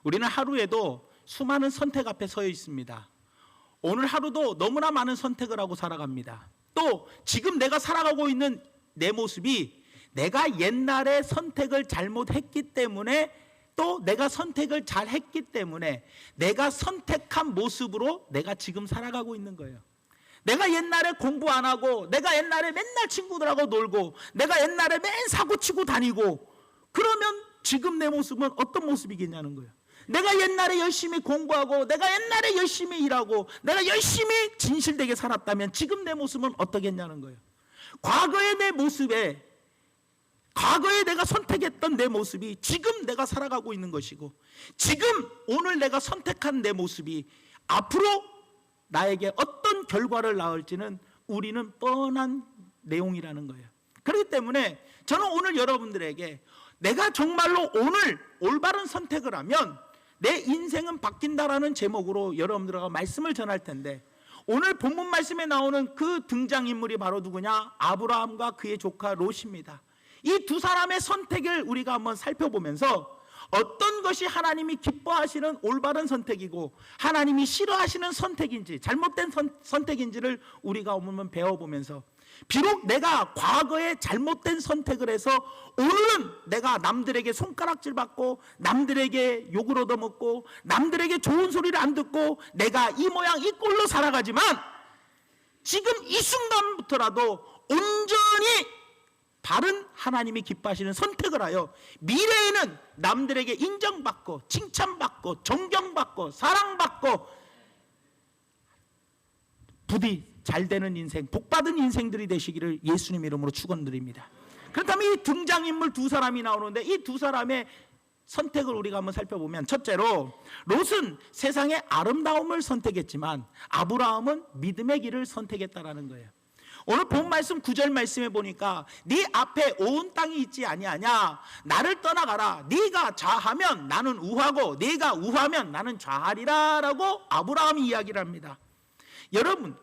우리는 하루에도 수많은 선택 앞에 서 있습니다. 오늘 하루도 너무나 많은 선택을 하고 살아갑니다. 또 지금 내가 살아가고 있는 내 모습이 내가 옛날에 선택을 잘못했기 때문에, 또 내가 선택을 잘했기 때문에 내가 선택한 모습으로 내가 지금 살아가고 있는 거예요. 내가 옛날에 공부 안 하고, 내가 옛날에 맨날 친구들하고 놀고, 내가 옛날에 맨 사고치고 다니고, 그러면 지금 내 모습은 어떤 모습이겠냐는 거예요. 내가 옛날에 열심히 공부하고, 내가 옛날에 열심히 일하고, 내가 열심히 진실되게 살았다면 지금 내 모습은 어떠겠냐는 거예요. 과거의 내 모습에, 과거에 내가 선택했던 내 모습이 지금 내가 살아가고 있는 것이고, 지금 오늘 내가 선택한 내 모습이 앞으로 나에게 어떤 결과를 낳을지는 우리는 뻔한 내용이라는 거예요. 그렇기 때문에 저는 오늘 여러분들에게 내가 정말로 오늘 올바른 선택을 하면 내 인생은 바뀐다라는 제목으로 여러분들과 말씀을 전할 텐데, 오늘 본문 말씀에 나오는 그 등장인물이 바로 누구냐? 아브라함과 그의 조카 롯입니다. 이 두 사람의 선택을 우리가 한번 살펴보면서 어떤 것이 하나님이 기뻐하시는 올바른 선택이고 하나님이 싫어하시는 선택인지, 잘못된 선택인지를 우리가 오늘 배워보면서, 비록 내가 과거에 잘못된 선택을 해서 오늘은 내가 남들에게 손가락질 받고, 남들에게 욕을 얻어먹고, 남들에게 좋은 소리를 안 듣고 내가 이 모양 이 꼴로 살아가지만, 지금 이 순간부터라도 온전히 바른 하나님이 기뻐하시는 선택을 하여 미래에는 남들에게 인정받고 칭찬받고 존경받고 사랑받고 부디 잘되는 인생, 복받은 인생들이 되시기를 예수님 이름으로 축원드립니다. 그렇다면 이 등장인물 두 사람이 나오는데, 이 두 사람의 선택을 우리가 한번 살펴보면, 첫째로 롯은 세상의 아름다움을 선택했지만 아브라함은 믿음의 길을 선택했다라는 거예요. 오늘 본 말씀 9절 말씀에 보니까 네 앞에 온 땅이 있지 아니하냐, 나를 떠나가라. 네가 좌하면 나는 우하고 네가 우하면 나는 좌하리라 라고 아브라함이 이야기를 합니다. 여러분,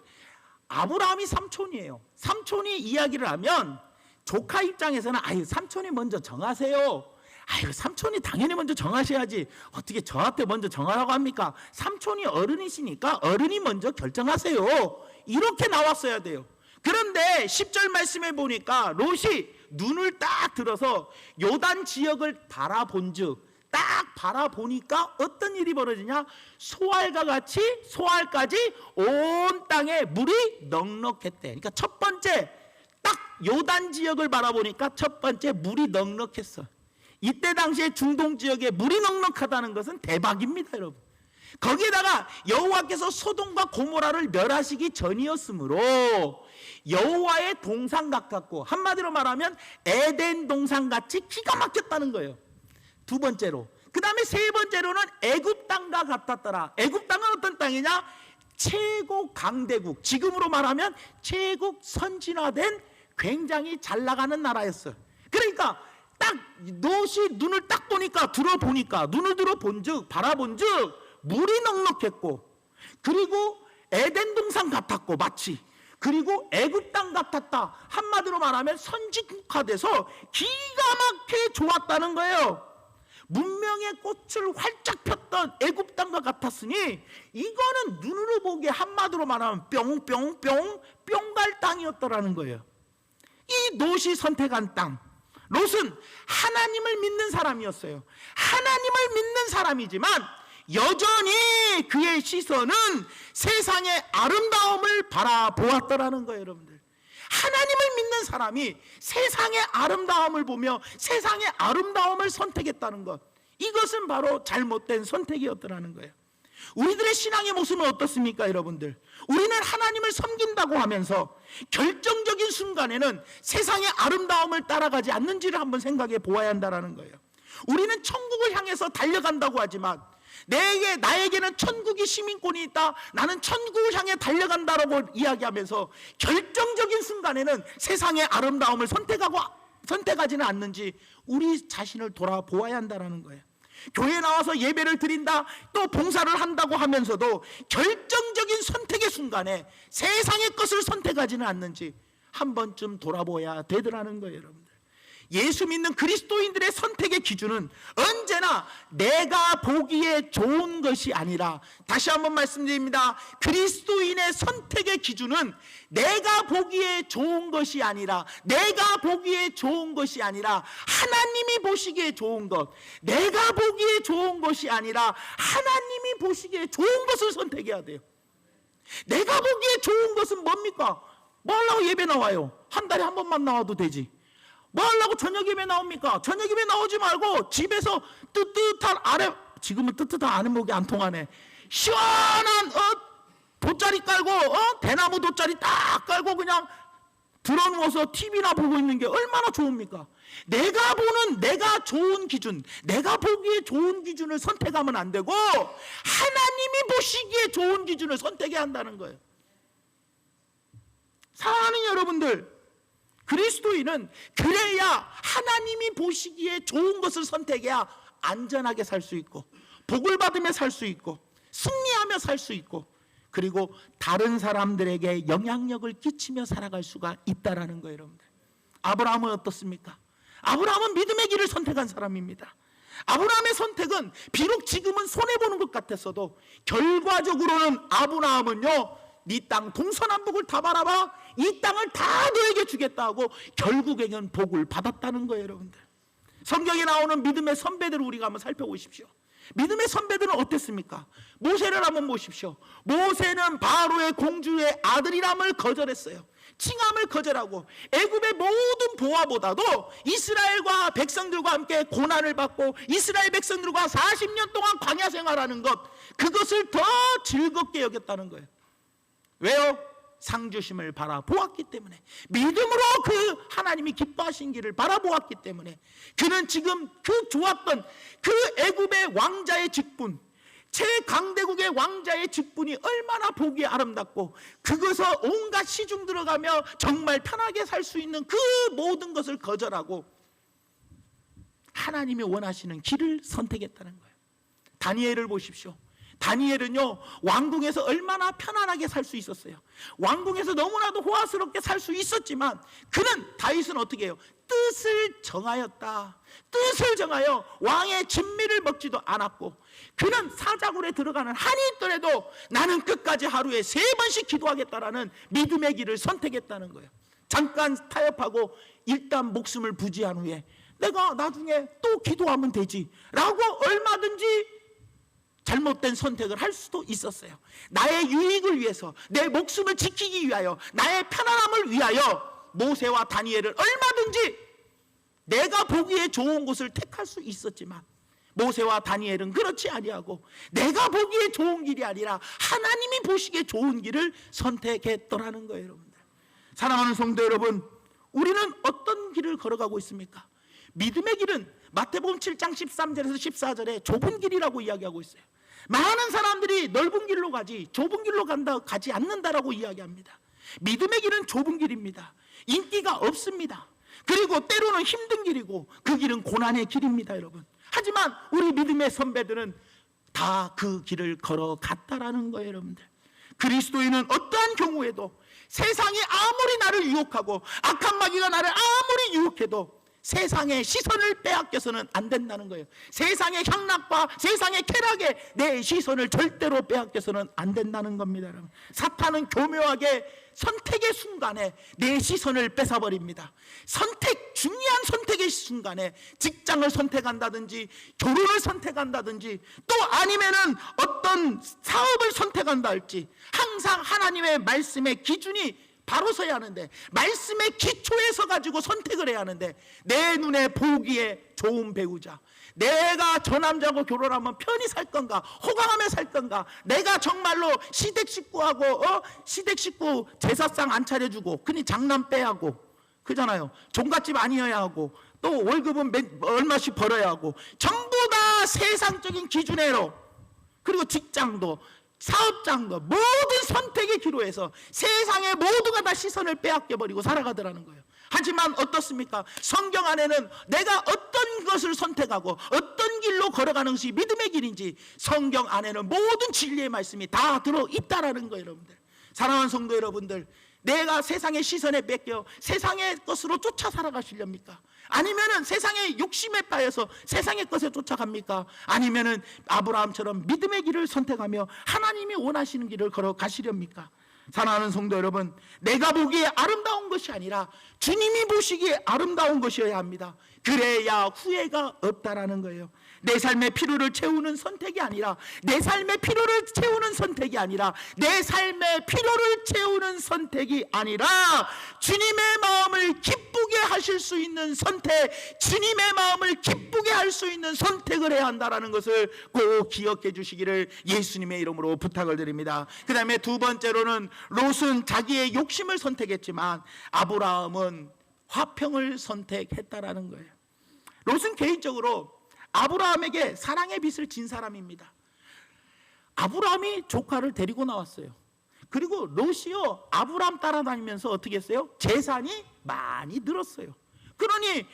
아브라함이 삼촌이에요. 삼촌이 이야기를 하면 조카 입장에서는 아유, 삼촌이 먼저 정하세요. 아유, 삼촌이 당연히 먼저 정하셔야지, 어떻게 저한테 먼저 정하라고 합니까? 삼촌이 어른이시니까 어른이 먼저 결정하세요, 이렇게 나왔어야 돼요. 그런데 10절 말씀에 보니까 롯이 눈을 딱 들어서 요단 지역을 바라본즉, 딱 바라보니까 어떤 일이 벌어지냐? 소알과 같이, 소알까지 온 땅에 물이 넉넉했대. 그러니까 첫 번째 딱 요단 지역을 바라보니까 첫 번째 물이 넉넉했어. 이때 당시에 중동 지역에 물이 넉넉하다는 것은 대박입니다, 여러분. 거기에다가 여호와께서 소돔과 고모라를 멸하시기 전이었으므로 여호와의 동산 같았고, 한마디로 말하면 에덴 동산같이 기가 막혔다는 거예요. 두 번째로, 그 다음에 세 번째로는 애굽 땅과 같았더라. 애굽 땅은 어떤 땅이냐? 최고 강대국, 지금으로 말하면 최고 선진화된 굉장히 잘 나가는 나라였어요. 그러니까 딱 롯이 눈을 딱 보니까, 들어보니까, 눈을 들어본즉, 바라본즉 물이 넉넉했고, 그리고 에덴 동산 같았고 마치, 그리고 애굽 땅 같았다. 한마디로 말하면 선진화돼서 기가 막히게 좋았다는 거예요. 문명의 꽃을 활짝 폈던 애굽 땅과 같았으니 이거는 눈으로 보기에 한마디로 말하면 뿅뿅뿅 뿅갈 땅이었더라는 거예요. 이 롯이 선택한 땅, 롯은 하나님을 믿는 사람이었어요. 하나님을 믿는 사람이지만 여전히 그의 시선은 세상의 아름다움을 바라보았더라는 거예요, 여러분들. 하나님을 믿는 사람이 세상의 아름다움을 보며 세상의 아름다움을 선택했다는 것, 이것은 바로 잘못된 선택이었더라는 거예요. 우리들의 신앙의 모습은 어떻습니까, 여러분들? 우리는 하나님을 섬긴다고 하면서 결정적인 순간에는 세상의 아름다움을 따라가지 않는지를 한번 생각해 보아야 한다는 거예요. 우리는 천국을 향해서 달려간다고 하지만 나에게는 천국의 시민권이 있다, 나는 천국을 향해 달려간다라고 이야기하면서 결정적인 순간에는 세상의 아름다움을 선택하지는 않는지 우리 자신을 돌아보아야 한다는 거예요. 교회에 나와서 예배를 드린다, 또 봉사를 한다고 하면서도 결정적인 선택의 순간에 세상의 것을 선택하지는 않는지 한 번쯤 돌아보아야 되더라는 거예요, 여러분들. 예수 믿는 그리스도인들의 선택의 기준은 언제나 내가 보기에 좋은 것이 아니라, 다시 한번 말씀드립니다. 그리스도인의 선택의 기준은 내가 보기에 좋은 것이 아니라, 내가 보기에 좋은 것이 아니라 하나님이 보시기에 좋은 것, 내가 보기에 좋은 것이 아니라 하나님이 보시기에 좋은 것을 선택해야 돼요. 내가 보기에 좋은 것은 뭡니까? 뭐 하려고 예배 나와요? 한 달에 한 번만 나와도 되지. 뭐 하려고 저녁 예배 나옵니까? 저녁 예배 나오지 말고 집에서 뜨뜻한 지금은 뜨뜻한 아랫목이 안 통하네. 시원한 돗자리 깔고 대나무 돗자리 딱 깔고 그냥 들어누워서 TV나 보고 있는 게 얼마나 좋습니까? 내가 보는 내가 좋은 기준, 내가 보기에 좋은 기준을 선택하면 안 되고 하나님이 보시기에 좋은 기준을 선택해야 한다는 거예요. 사랑하는 여러분들, 그리스도인은 그래야 하나님이 보시기에 좋은 것을 선택해야 안전하게 살 수 있고, 복을 받으며 살 수 있고, 승리하며 살 수 있고, 그리고 다른 사람들에게 영향력을 끼치며 살아갈 수가 있다라는 거예요. 여러분들, 아브라함은 어떻습니까? 아브라함은 믿음의 길을 선택한 사람입니다. 아브라함의 선택은 비록 지금은 손해보는 것 같았어도 결과적으로는 아브라함은요, 네 땅 동서남북을 다 바라봐, 이 땅을 다 너에게 주겠다 하고 결국에는 복을 받았다는 거예요. 여러분들, 성경에 나오는 믿음의 선배들을 우리가 한번 살펴보십시오. 믿음의 선배들은 어땠습니까? 모세를 한번 보십시오. 모세는 바로의 공주의 아들이람을 거절했어요. 칭함을 거절하고 애굽의 모든 보화보다도 이스라엘과 백성들과 함께 고난을 받고 이스라엘 백성들과 40년 동안 광야 생활하는 것, 그것을 더 즐겁게 여겼다는 거예요. 왜요? 상주심을 바라보았기 때문에, 믿음으로 그 하나님이 기뻐하신 길을 바라보았기 때문에 그는 지금 그 좋았던 그 애굽의 왕자의 직분, 최강대국의 왕자의 직분이 얼마나 보기에 아름답고 그것을 온갖 시중 들어가며 정말 편하게 살 수 있는 그 모든 것을 거절하고 하나님이 원하시는 길을 선택했다는 거예요. 다니엘을 보십시오. 다니엘은요, 왕궁에서 얼마나 편안하게 살 수 있었어요. 왕궁에서 너무나도 호화스럽게 살 수 있었지만 그는, 다윗은 어떻게 해요? 뜻을 정하였다. 뜻을 정하여 왕의 진미를 먹지도 않았고, 그는 사자굴에 들어가는 한이 있더라도 나는 끝까지 하루에 3번씩 기도하겠다라는 믿음의 길을 선택했다는 거예요. 잠깐 타협하고 일단 목숨을 부지한 후에 내가 나중에 또 기도하면 되지 라고 얼마든지 잘못된 선택을 할 수도 있었어요. 나의 유익을 위해서, 내 목숨을 지키기 위하여, 나의 편안함을 위하여 모세와 다니엘을 얼마든지 내가 보기에 좋은 곳을 택할 수 있었지만 모세와 다니엘은 그렇지 아니하고 내가 보기에 좋은 길이 아니라 하나님이 보시기에 좋은 길을 선택했더라는 거예요. 여러분들, 사랑하는 성도 여러분, 우리는 어떤 길을 걸어가고 있습니까? 믿음의 길은 마태복음 7장 13절에서 14절에 좁은 길이라고 이야기하고 있어요. 많은 사람들이 넓은 길로 가지 좁은 길로 가지 않는다라고 이야기합니다. 믿음의 길은 좁은 길입니다. 인기가 없습니다. 그리고 때로는 힘든 길이고 그 길은 고난의 길입니다, 여러분. 하지만 우리 믿음의 선배들은 다 그 길을 걸어갔다라는 거예요, 여러분들. 그리스도인은 어떠한 경우에도 세상이 아무리 나를 유혹하고 악한 마귀가 나를 아무리 유혹해도 세상의 시선을 빼앗겨서는 안 된다는 거예요. 세상의 향락과 세상의 쾌락에 내 시선을 절대로 빼앗겨서는 안 된다는 겁니다, 여러분. 사탄은 교묘하게 선택의 순간에 내 시선을 뺏어버립니다. 중요한 선택의 순간에 직장을 선택한다든지 결혼을 선택한다든지 또 아니면은 어떤 사업을 선택한다 할지 항상 하나님의 말씀의 기준이 바로 서야 하는데, 말씀의 기초에 서 가지고 선택을 해야 하는데, 내 눈에 보기에 좋은 배우자, 내가 저 남자하고 결혼하면 편히 살 건가, 호강하며 살 건가, 내가 정말로 시댁 식구하고 시댁 식구 제사상 안 차려주고 그니 장난 빼하고 그잖아요. 종갓집 아니어야 하고 또 월급은 얼마씩 벌어야 하고 전부 다 세상적인 기준으로, 그리고 직장도 사업장도 모든 선택의 기로에서 세상의 모두가 다 시선을 빼앗겨버리고 살아가더라는 거예요. 하지만 어떻습니까? 성경 안에는 내가 어떤 것을 선택하고 어떤 길로 걸어가는 것이 믿음의 길인지 성경 안에는 모든 진리의 말씀이 다 들어있다라는 거예요, 여러분들. 사랑하는 성도 여러분들, 내가 세상의 시선에 뺏겨 세상의 것으로 쫓아 살아가시렵니까? 아니면은 세상의 욕심에 빠져서 세상의 것에 쫓아갑니까? 아니면은 아브라함처럼 믿음의 길을 선택하며 하나님이 원하시는 길을 걸어가시렵니까? 사랑하는 성도 여러분, 내가 보기에 아름다운 것이 아니라 주님이 보시기에 아름다운 것이어야 합니다. 그래야 후회가 없다라는 거예요. 내 삶의 필요를 채우는 선택이 아니라 내 삶의 필요를 채우는 선택이 아니라 내 삶의 필요를 채우는 선택이 아니라 주님의 마음을 기쁘게 하실 수 있는 선택, 주님의 마음을 기쁘게 할 수 있는 선택을 해야 한다는 것을 꼭 기억해 주시기를 예수님의 이름으로 부탁을 드립니다. 그 다음에 두 번째로는 롯은 자기의 욕심을 선택했지만 아브라함은 화평을 선택했다라는 거예요. 롯은 개인적으로 아브라함에게 사랑의 빚을 진 사람입니다. 아브라함이 조카를 데리고 나왔어요. 그리고 롯이요, 아브라함 따라다니면서 어떻게 했어요? 재산이 많이 늘었어요. 그러니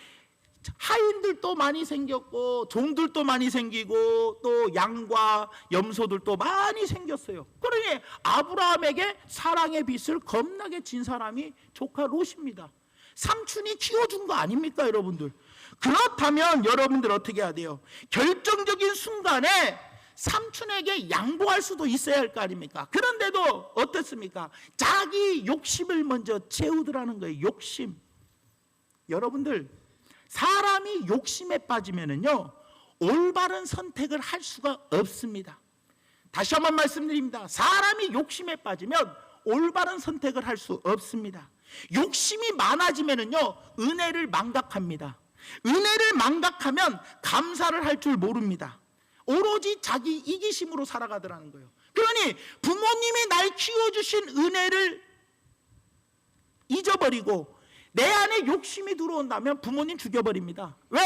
하인들도 많이 생겼고 종들도 많이 생기고 또 양과 염소들도 많이 생겼어요. 그러니 아브라함에게 사랑의 빚을 겁나게 진 사람이 조카 롯입니다. 삼촌이 키워준 거 아닙니까, 여러분들? 그렇다면 여러분들 어떻게 해야 돼요? 결정적인 순간에 삼촌에게 양보할 수도 있어야 할 거 아닙니까? 그런데도 어떻습니까? 자기 욕심을 먼저 채우더라는 거예요. 욕심. 여러분들, 사람이 욕심에 빠지면은요, 올바른 선택을 할 수가 없습니다. 다시 한번 말씀드립니다. 사람이 욕심에 빠지면 올바른 선택을 할 수 없습니다. 욕심이 많아지면은요, 은혜를 망각합니다. 은혜를 망각하면 감사를 할 줄 모릅니다. 오로지 자기 이기심으로 살아가더라는 거예요. 그러니 부모님이 날 키워주신 은혜를 잊어버리고 내 안에 욕심이 들어온다면 부모님 죽여버립니다. 왜?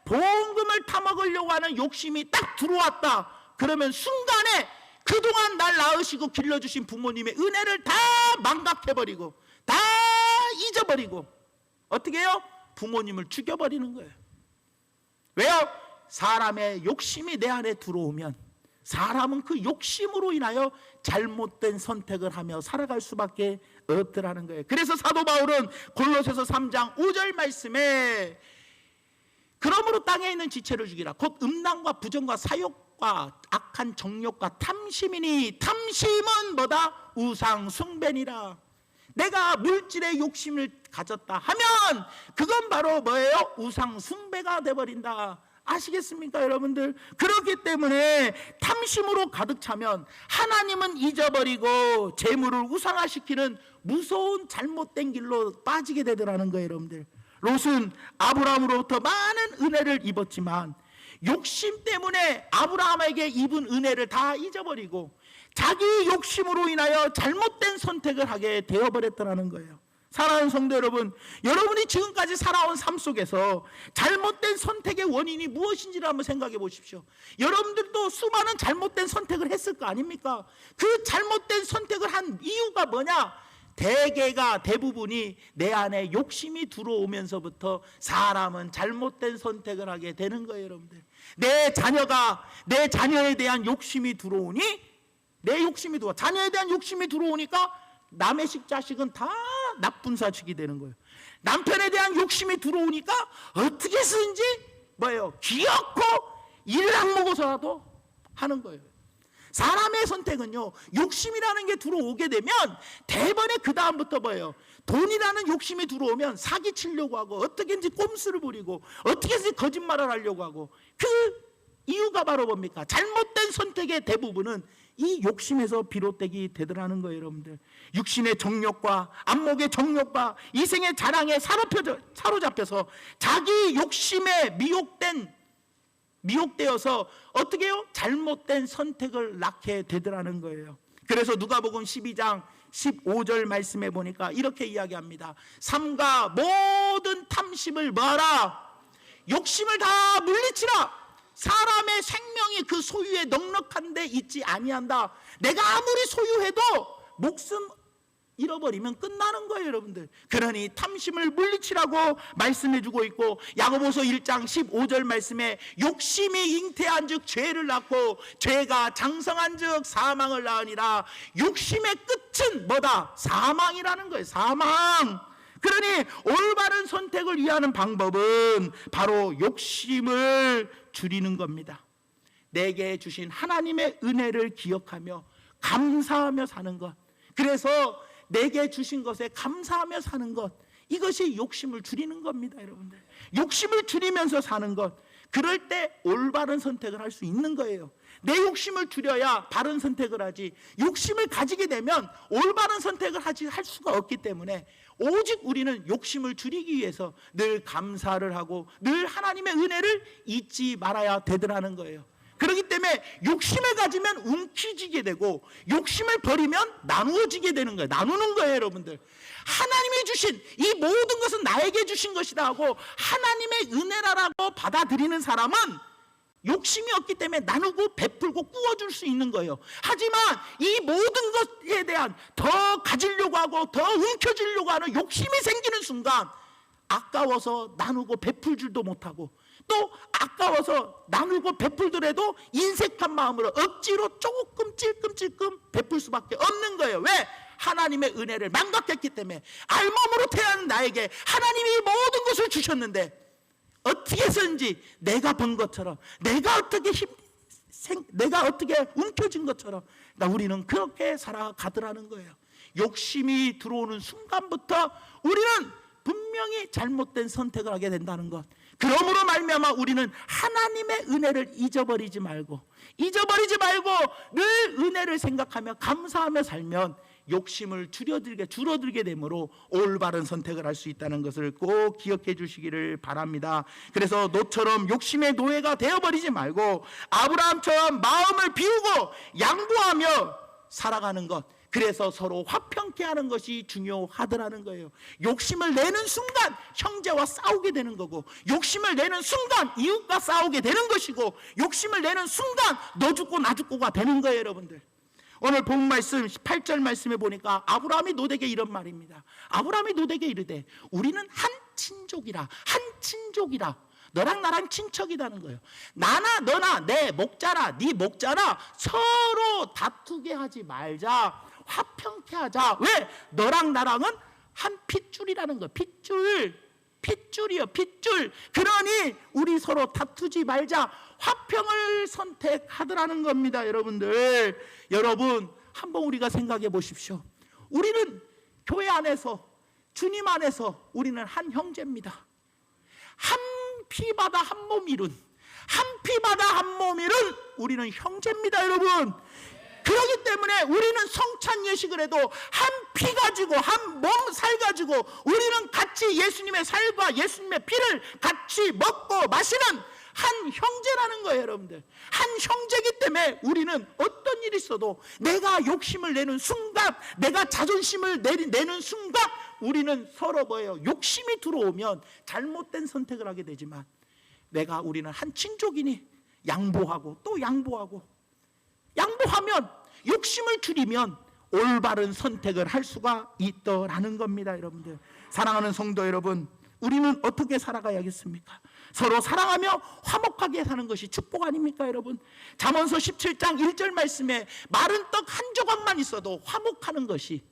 보험금을 타먹으려고 하는 욕심이 딱 들어왔다. 그러면 순간에 그동안 날 낳으시고 길러주신 부모님의 은혜를 다 망각해버리고 다 잊어버리고 어떻게 해요? 부모님을 죽여버리는 거예요. 왜요? 사람의 욕심이 내 안에 들어오면 사람은 그 욕심으로 인하여 잘못된 선택을 하며 살아갈 수밖에 없더라는 거예요. 그래서 사도 바울은 골로새서 3장 5절 말씀에 그러므로 땅에 있는 지체를 죽이라. 곧 음란과 부정과 사욕과 악한 정욕과 탐심이니 탐심은 뭐다? 우상 숭배니라. 내가 물질의 욕심을 가졌다 하면 그건 바로 뭐예요? 우상 숭배가 돼버린다. 아시겠습니까, 여러분들? 그렇기 때문에 탐심으로 가득 차면 하나님은 잊어버리고 재물을 우상화시키는 무서운 잘못된 길로 빠지게 되더라는 거예요, 여러분들. 롯은 아브라함으로부터 많은 은혜를 입었지만 욕심 때문에 아브라함에게 입은 은혜를 다 잊어버리고 자기 욕심으로 인하여 잘못된 선택을 하게 되어버렸더라는 거예요. 사랑하는 성도 여러분, 여러분이 지금까지 살아온 삶 속에서 잘못된 선택의 원인이 무엇인지를 한번 생각해 보십시오. 여러분들도 수많은 잘못된 선택을 했을 거 아닙니까? 그 잘못된 선택을 한 이유가 뭐냐? 대부분이 내 안에 욕심이 들어오면서부터 사람은 잘못된 선택을 하게 되는 거예요, 여러분들. 내 자녀에 대한 욕심이 들어오니 내 욕심이 들어와. 자녀에 대한 욕심이 들어오니까 남의 자식은 다 나쁜 자식이 되는 거예요. 남편에 대한 욕심이 들어오니까 어떻게 쓰는지 뭐예요? 귀엽고 이를 악먹어서라도 하는 거예요. 사람의 선택은요, 욕심이라는 게 들어오게 되면 대번에 그 다음부터 뭐예요? 돈이라는 욕심이 들어오면 사기치려고 하고 어떻게든지 꼼수를 부리고 어떻게든지 거짓말을 하려고 하고 그 이유가 바로 뭡니까? 잘못된 선택의 대부분은 이 욕심에서 비롯되게 되더라는 거예요, 여러분들. 육신의 정욕과 안목의 정욕과 이생의 자랑에 사로잡혀서 자기 욕심에 미혹되어서 어떻게 해요? 잘못된 선택을 낳게 되더라는 거예요. 그래서 누가복음 12장 15절 말씀에 보니까 이렇게 이야기합니다. 삼가 모든 탐심을 뭐하라? 욕심을 다 물리치라. 사람의 생명이 그 소유에 넉넉한 데 있지 아니한다. 내가 아무리 소유해도 목숨 잃어버리면 끝나는 거예요, 여러분들. 그러니 탐심을 물리치라고 말씀해주고 있고, 야고보서 1장 15절 말씀에 욕심이 잉태한 즉 죄를 낳고 죄가 장성한 즉 사망을 낳으니라. 욕심의 끝 끝은 뭐다? 사망이라는 거예요. 사망. 그러니 올바른 선택을 위하는 방법은 바로 욕심을 줄이는 겁니다. 내게 주신 하나님의 은혜를 기억하며 감사하며 사는 것, 그래서 내게 주신 것에 감사하며 사는 것, 이것이 욕심을 줄이는 겁니다. 여러분들, 욕심을 줄이면서 사는 것, 그럴 때 올바른 선택을 할 수 있는 거예요. 내 욕심을 줄여야 바른 선택을 하지, 욕심을 가지게 되면 올바른 선택을 할 수가 없기 때문에 오직 우리는 욕심을 줄이기 위해서 늘 감사를 하고 늘 하나님의 은혜를 잊지 말아야 되더라는 거예요. 그렇기 때문에 욕심을 가지면 움켜쥐게 되고 욕심을 버리면 나누어지게 되는 거예요. 나누는 거예요. 여러분들, 하나님이 주신 이 모든 것은 나에게 주신 것이다 하고 하나님의 은혜라고 받아들이는 사람은 욕심이 없기 때문에 나누고 베풀고 꾸어줄 수 있는 거예요. 하지만 이 모든 것에 대한 더 가지려고 하고 더 움켜쥐려고 하는 욕심이 생기는 순간 아까워서 나누고 베풀 줄도 못하고, 또 아까워서 나누고 베풀더라도 인색한 마음으로 억지로 조금 찔끔찔끔 베풀 수밖에 없는 거예요. 왜? 하나님의 은혜를 망각했기 때문에. 알몸으로 태어난 나에게 하나님이 모든 것을 주셨는데 어떻게 해서인지 내가 번 것처럼, 내가 어떻게 움켜쥔 것처럼 우리는 그렇게 살아가더라는 거예요. 욕심이 들어오는 순간부터 우리는 분명히 잘못된 선택을 하게 된다는 것. 그러므로 말미암아 우리는 하나님의 은혜를 잊어버리지 말고 늘 은혜를 생각하며 감사하며 살면 욕심을 줄어들게 되므로 올바른 선택을 할 수 있다는 것을 꼭 기억해 주시기를 바랍니다. 그래서 노처럼 욕심의 노예가 되어버리지 말고 아브라함처럼 마음을 비우고 양보하며 살아가는 것, 그래서 서로 화평케 하는 것이 중요하더라는 거예요. 욕심을 내는 순간 형제와 싸우게 되는 거고, 욕심을 내는 순간 이웃과 싸우게 되는 것이고, 욕심을 내는 순간 너 죽고 나 죽고가 되는 거예요. 여러분들, 오늘 본 말씀 18절 말씀에 보니까 아브라함이 노대게 이런 말입니다. 아브라함이 노대게 이르되 우리는 한 친족이라. 너랑 나랑 친척이라는 거예요. 나나 너나 내 목자라 네 목자라 서로 다투게 하지 말자. 화평케 하자. 왜? 너랑 나랑은 한 핏줄이라는 거예요. 핏줄이요, 핏줄. 그러니 우리 서로 다투지 말자. 화평을 선택하더라는 겁니다. 여러분들, 여러분 한번 우리가 생각해 보십시오. 우리는 교회 안에서, 주님 안에서 우리는 한 형제입니다. 한 피바다 한 몸 이룬, 우리는 형제입니다. 여러분, 그렇기 때문에 우리는 성찬 예식을 해도 한 피 가지고 한 몸 살 가지고 우리는 같이 예수님의 살과 예수님의 피를 같이 먹고 마시는 한 형제라는 거예요. 여러분들, 한 형제이기 때문에 우리는 어떤 일이 있어도 내가 욕심을 내는 순간, 내가 자존심을 내는 순간 우리는 서로 뭐예요? 욕심이 들어오면 잘못된 선택을 하게 되지만 우리는 한 친족이니 양보하고 또 양보하면 욕심을 줄이면 올바른 선택을 할 수가 있더라는 겁니다. 여러분들, 사랑하는 성도 여러분, 우리는 어떻게 살아가야겠습니까? 서로 사랑하며 화목하게 사는 것이 축복 아닙니까? 여러분, 잠언서 17장 1절 말씀에 마른 떡 한 조각만 있어도 화목하는 것이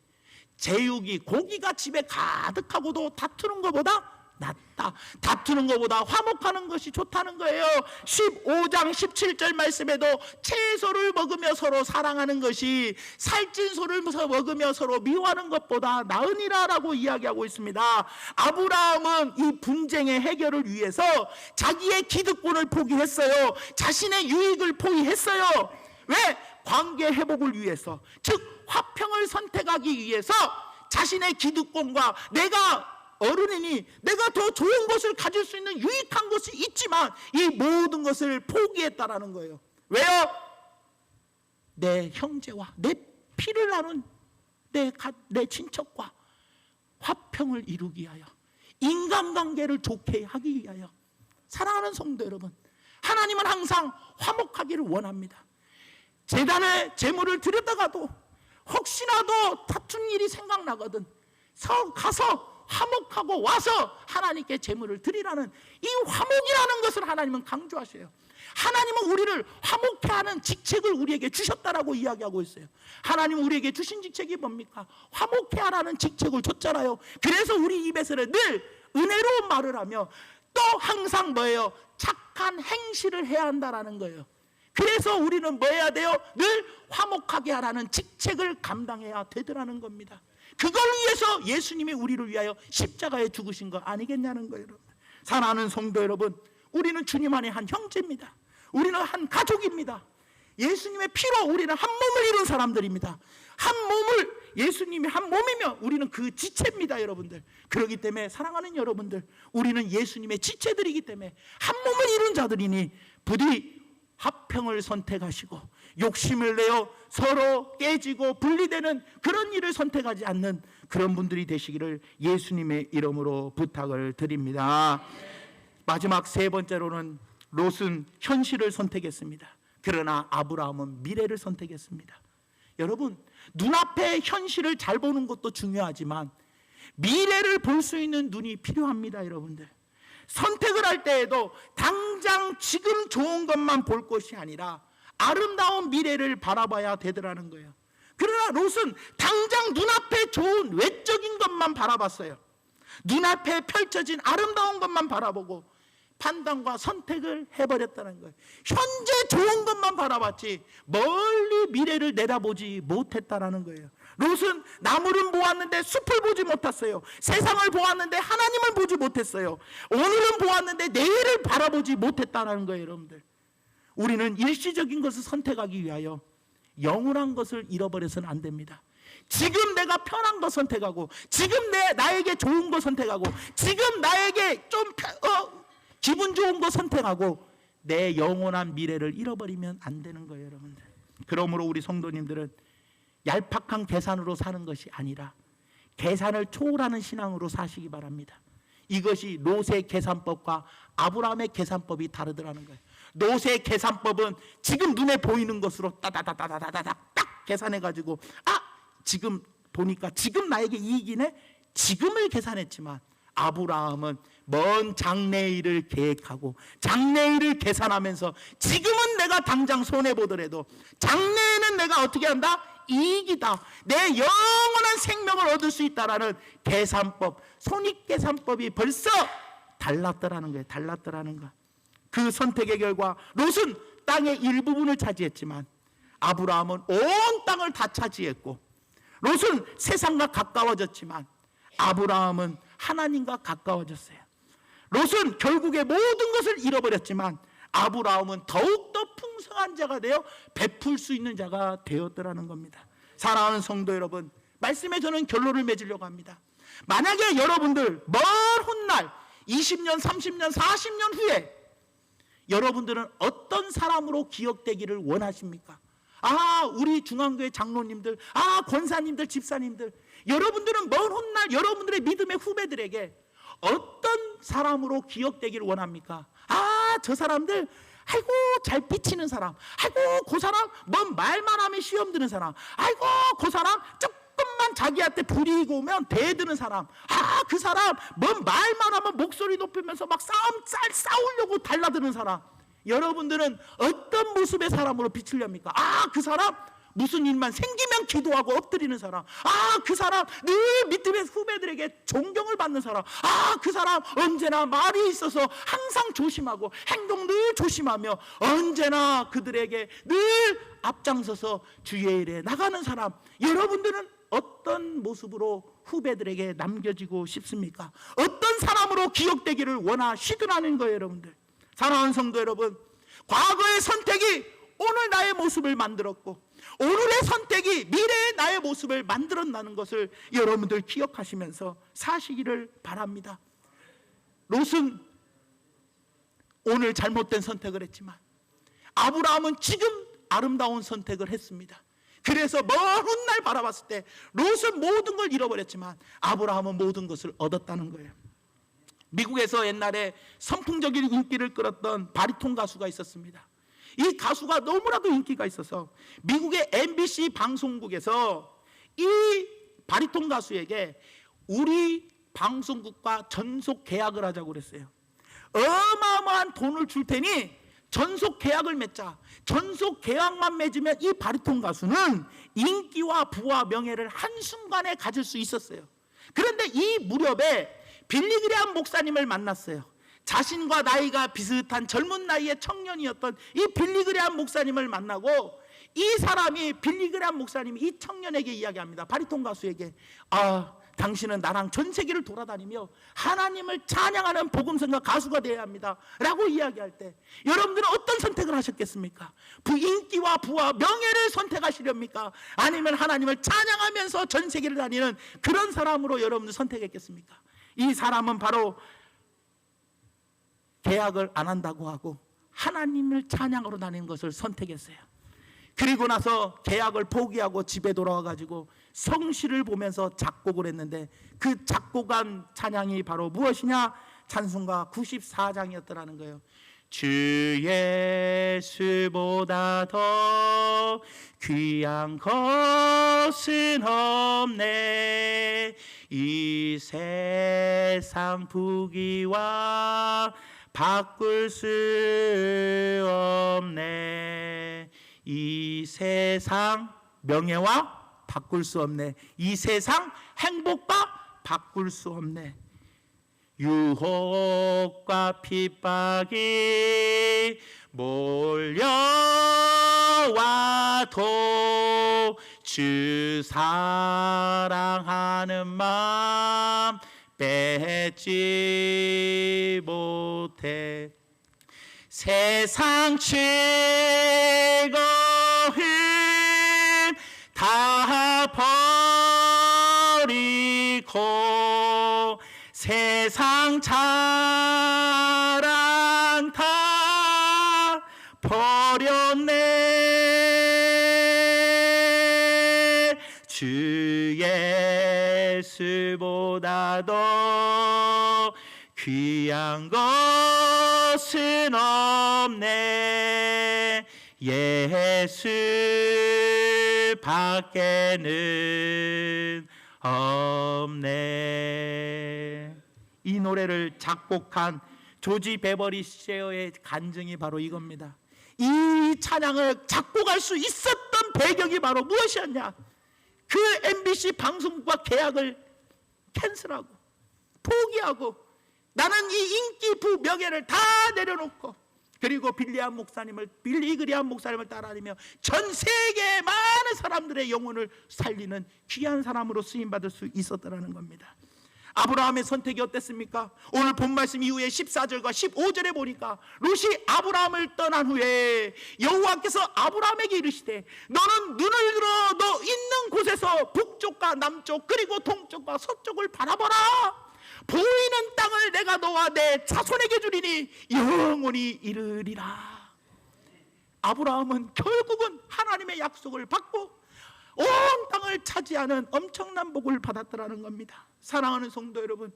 제육이 고기가 집에 가득하고도 다투는 것보다 낫다. 다투는 것보다 화목하는 것이 좋다는 거예요. 15장 17절 말씀에도 채소를 먹으며 서로 사랑하는 것이 살찐 소를 먹으며 서로 미워하는 것보다 나으니라 라고 이야기하고 있습니다. 아브라함은 이 분쟁의 해결을 위해서 자기의 기득권을 포기했어요. 자신의 유익을 포기했어요. 왜? 관계 회복을 위해서, 즉 화평을 선택하기 위해서 자신의 기득권과 내가 어른이니 내가 더 좋은 것을 가질 수 있는 유익한 것이 있지만 이 모든 것을 포기했다라는 거예요. 왜요? 내 형제와 내 피를 나눈 내 친척과 화평을 이루기 위하여, 인간관계를 좋게 하기 위하여. 사랑하는 성도 여러분, 하나님은 항상 화목하기를 원합니다. 제단에 제물을 드렸다가도 혹시라도 다툰 일이 생각나거든 가서 화목하고 와서 하나님께 제물을 드리라는 이 화목이라는 것을 하나님은 강조하셔요. 하나님은 우리를 화목케 하는 직책을 우리에게 주셨다라고 이야기하고 있어요. 하나님은 우리에게 주신 직책이 뭡니까? 화목케 하라는 직책을 줬잖아요. 그래서 우리 입에서는 늘 은혜로운 말을 하며 또 항상 뭐예요? 착한 행실을 해야 한다라는 거예요. 그래서 우리는 뭐 해야 돼요? 늘 화목하게 하라는 직책을 감당해야 되더라는 겁니다. 그걸 위해서 예수님이 우리를 위하여 십자가에 죽으신 거 아니겠냐는 거예요. 여러분. 사랑하는 성도 여러분, 우리는 주님 안에 한 형제입니다. 우리는 한 가족입니다. 예수님의 피로 우리는 한 몸을 이룬 사람들입니다. 한 몸을, 예수님이 한 몸이며 우리는 그 지체입니다, 여러분들. 그렇기 때문에 사랑하는 여러분들, 우리는 예수님의 지체들이기 때문에 한 몸을 이룬 자들이니 부디 화평을 선택하시고 욕심을 내어 서로 깨지고 분리되는 그런 일을 선택하지 않는 그런 분들이 되시기를 예수님의 이름으로 부탁을 드립니다. 마지막 세 번째로는 롯은 현실을 선택했습니다. 그러나 아브라함은 미래를 선택했습니다. 여러분, 눈앞의 현실을 잘 보는 것도 중요하지만 미래를 볼 수 있는 눈이 필요합니다, 여러분들. 선택을 할 때에도 당장 지금 좋은 것만 볼 것이 아니라 아름다운 미래를 바라봐야 되더라는 거예요. 그러나 롯은 당장 눈앞에 좋은 외적인 것만 바라봤어요. 눈앞에 펼쳐진 아름다운 것만 바라보고 판단과 선택을 해버렸다는 거예요. 현재 좋은 것만 바라봤지 멀리 미래를 내다보지 못했다는 거예요. 롯은 나무를 보았는데 숲을 보지 못했어요. 세상을 보았는데 하나님을 보지 못했어요. 오늘은 보았는데 내일을 바라보지 못했다는 거예요. 여러분들, 우리는 일시적인 것을 선택하기 위하여 영원한 것을 잃어버려서는 안 됩니다. 지금 내가 편한 거 선택하고 지금 나에게 좋은 거 선택하고 지금 나에게 좀 기분 좋은 거 선택하고 내 영원한 미래를 잃어버리면 안 되는 거예요, 여러분들. 그러므로 우리 성도님들은 얄팍한 계산으로 사는 것이 아니라 계산을 초월하는 신앙으로 사시기 바랍니다. 이것이 롯의 계산법과 아브라함의 계산법이 다르더라는 거예요. 롯의 계산법은 지금 눈에 보이는 것으로 따다다다다다닥 딱 계산해가지고 지금 보니까 지금 나에게 이익이네, 지금을 계산했지만 아브라함은 먼 장래일을 계획하고 장래일을 계산하면서 지금은 내가 당장 손해보더라도 장래에는 내가 어떻게 한다? 이익이다. 내 영원한 생명을 얻을 수 있다라는 계산법, 손익계산법이 벌써 달랐더라는 거예요. 달랐더라는 거. 그 선택의 결과 롯은 땅의 일부분을 차지했지만 아브라함은 온 땅을 다 차지했고, 롯은 세상과 가까워졌지만 아브라함은 하나님과 가까워졌어요. 롯은 결국에 모든 것을 잃어버렸지만 아브라함은 더욱더 풍성한 자가 되어 베풀 수 있는 자가 되었더라는 겁니다. 사랑하는 성도 여러분, 말씀에 저는 결론을 맺으려고 합니다. 만약에 여러분들 먼 훗날 20년, 30년, 40년 후에 여러분들은 어떤 사람으로 기억되기를 원하십니까? 우리 중앙교회 장로님들, 권사님들, 집사님들, 여러분들은 먼 훗날 여러분들의 믿음의 후배들에게 어떤 사람으로 기억되기를 원합니까? 저 사람들, 아이고 잘 비치는 사람, 아이고 그 사람 뭔 말만 하면 시험 드는 사람, 아이고 그 사람 조금만 자기한테 불이익 오면 대드는 사람, 그 사람 뭔 말만 하면 목소리 높이면서 막 싸우려고 달라드는 사람. 여러분들은 어떤 모습의 사람으로 비치렵니까? 그 사람 무슨 일만 생기면 기도하고 엎드리는 사람, 그 사람 늘 믿음의 후배들에게 존경을 받는 사람, 그 사람 언제나 말이 있어서 항상 조심하고 행동 늘 조심하며 언제나 그들에게 늘 앞장서서 주의 일에 나가는 사람. 여러분들은 어떤 모습으로 후배들에게 남겨지고 싶습니까? 어떤 사람으로 기억되기를 원하시더라는 거예요, 여러분들. 사랑하는 성도 여러분, 과거의 선택이 오늘 나의 모습을 만들었고 오늘의 선택이 미래의 나의 모습을 만들었다는 것을 여러분들 기억하시면서 사시기를 바랍니다. 롯은 오늘 잘못된 선택을 했지만 아브라함은 지금 아름다운 선택을 했습니다. 그래서 먼 훗날 바라봤을 때 롯은 모든 걸 잃어버렸지만 아브라함은 모든 것을 얻었다는 거예요. 미국에서 옛날에 선풍적인 인기를 끌었던 바리톤 가수가 있었습니다. 이 가수가 너무나도 인기가 있어서 미국의 MBC 방송국에서 이 바리톤 가수에게 우리 방송국과 전속 계약을 하자고 그랬어요. 어마어마한 돈을 줄 테니 전속 계약을 맺자. 전속 계약만 맺으면 이 바리톤 가수는 인기와 부와 명예를 한순간에 가질 수 있었어요. 그런데 이 무렵에 빌리 그레이엄 목사님을 만났어요. 자신과 나이가 비슷한 젊은 나이의 청년이었던 이 빌리 그레이엄 목사님을 만나고, 이 사람이, 빌리 그레이엄 목사님이 이 청년에게 이야기합니다. 바리톤 가수에게, 당신은 나랑 전 세계를 돌아다니며 하나님을 찬양하는 복음성가 가수가 되어야 합니다 라고 이야기할 때, 여러분들은 어떤 선택을 하셨겠습니까? 인기와 부와 명예를 선택하시렵니까? 아니면 하나님을 찬양하면서 전 세계를 다니는 그런 사람으로 여러분들 선택했겠습니까? 이 사람은 바로 계약을 안 한다고 하고 하나님을 찬양으로 다니는 것을 선택했어요. 그리고 나서 계약을 포기하고 집에 돌아와가지고 성시를 보면서 작곡을 했는데, 그 작곡한 찬양이 바로 무엇이냐? 찬송가 94장이었더라는 거예요. 주 예수보다 더 귀한 것은 없네, 이 세상 부귀와 바꿀 수 없네, 이 세상 명예와 바꿀 수 없네, 이 세상 행복과 바꿀 수 없네. 유혹과 핍박이 몰려와도 주 사랑하는 마음 뺏지 못해. 세상 즐거움 다 버리고 세상 자랑 다 버렸네, 주 예수보다 더 귀한 것은 없네, 예수 밖에는 없네. 이 노래를 작곡한 조지 베버리 셰어의 간증이 바로 이겁니다. 이 찬양을 작곡할 수 있었던 배경이 바로 무엇이었냐? 그 MBC 방송국과 계약을 캔슬하고 포기하고 나는 이 인기 부 명예를 다 내려놓고, 그리고 빌리 그레이엄 목사님을 따라다니며 전 세계의 많은 사람들의 영혼을 살리는 귀한 사람으로 쓰임받을 수 있었다는 겁니다. 아브라함의 선택이 어땠습니까? 오늘 본 말씀 이후에 14절과 15절에 보니까 롯이 아브라함을 떠난 후에 여호와께서 아브라함에게 이르시되, 너는 눈을 들어 너 있는 곳에서 북쪽과 남쪽 그리고 동쪽과 서쪽을 바라보라. 보이는 땅을 내가 너와 내 자손에게 주리니 영원히 이르리라. 아브라함은 결국은 하나님의 약속을 받고 온 땅을 차지하는 엄청난 복을 받았더라는 겁니다. 사랑하는 성도 여러분,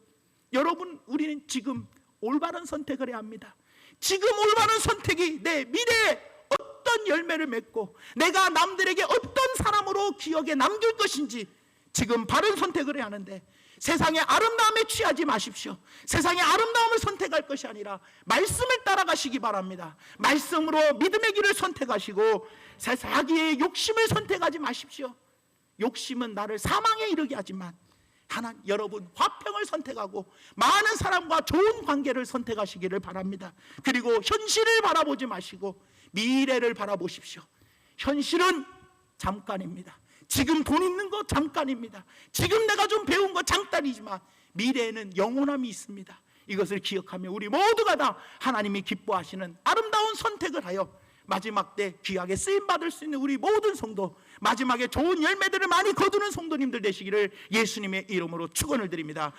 우리는 지금 올바른 선택을 해야 합니다. 지금 올바른 선택이 내 미래에 어떤 열매를 맺고 내가 남들에게 어떤 사람으로 기억에 남길 것인지 지금 바른 선택을 해야 하는데, 세상의 아름다움에 취하지 마십시오. 세상의 아름다움을 선택할 것이 아니라 말씀을 따라가시기 바랍니다. 말씀으로 믿음의 길을 선택하시고 자기의 욕심을 선택하지 마십시오. 욕심은 나를 사망에 이르게 하지만 여러분 화평을 선택하고 많은 사람과 좋은 관계를 선택하시기를 바랍니다. 그리고 현실을 바라보지 마시고 미래를 바라보십시오. 현실은 잠깐입니다. 지금 돈 있는 거 잠깐입니다. 지금 내가 좀 배운 거 잠깐이지만 미래에는 영원함이 있습니다. 이것을 기억하며 우리 모두가 다 하나님이 기뻐하시는 아름다운 선택을 하여 마지막 때 귀하게 쓰임받을 수 있는 우리 모든 성도, 마지막에 좋은 열매들을 많이 거두는 성도님들 되시기를 예수님의 이름으로 축원을 드립니다.